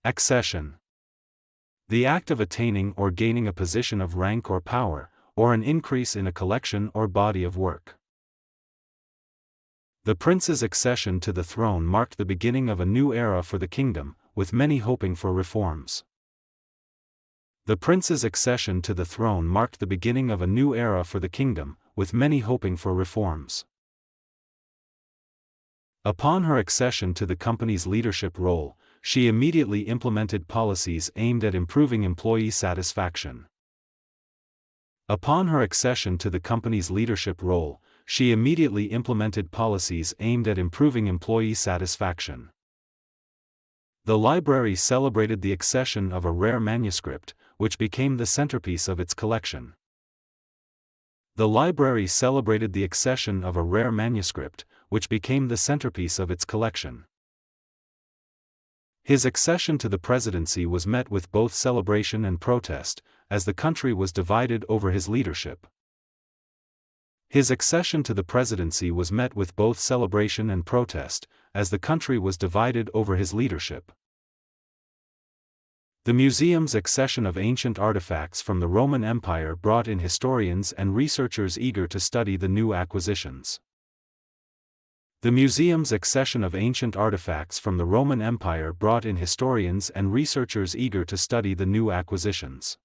Accession. The act of attaining or gaining a position of rank or power, or an increase in a collection or body of work. The prince's accession to the throne marked the beginning of a new era for the kingdom, with many hoping for reforms. The prince's accession to the throne marked the beginning of a new era for the kingdom, with many hoping for reforms. Upon her accession to the company's leadership role, she immediately implemented policies aimed at improving employee satisfaction. Upon her accession to the company's leadership role, she immediately implemented policies aimed at improving employee satisfaction. The library celebrated the accession of a rare manuscript, which became the centerpiece of its collection. The library celebrated the accession of a rare manuscript, which became the centerpiece of its collection. His accession to the presidency was met with both celebration and protest, as the country was divided over his leadership. His accession to the presidency was met with both celebration and protest, as the country was divided over his leadership. The museum's accession of ancient artifacts from the Roman Empire brought in historians and researchers eager to study the new acquisitions. The museum's accession of ancient artifacts from the Roman Empire brought in historians and researchers eager to study the new acquisitions.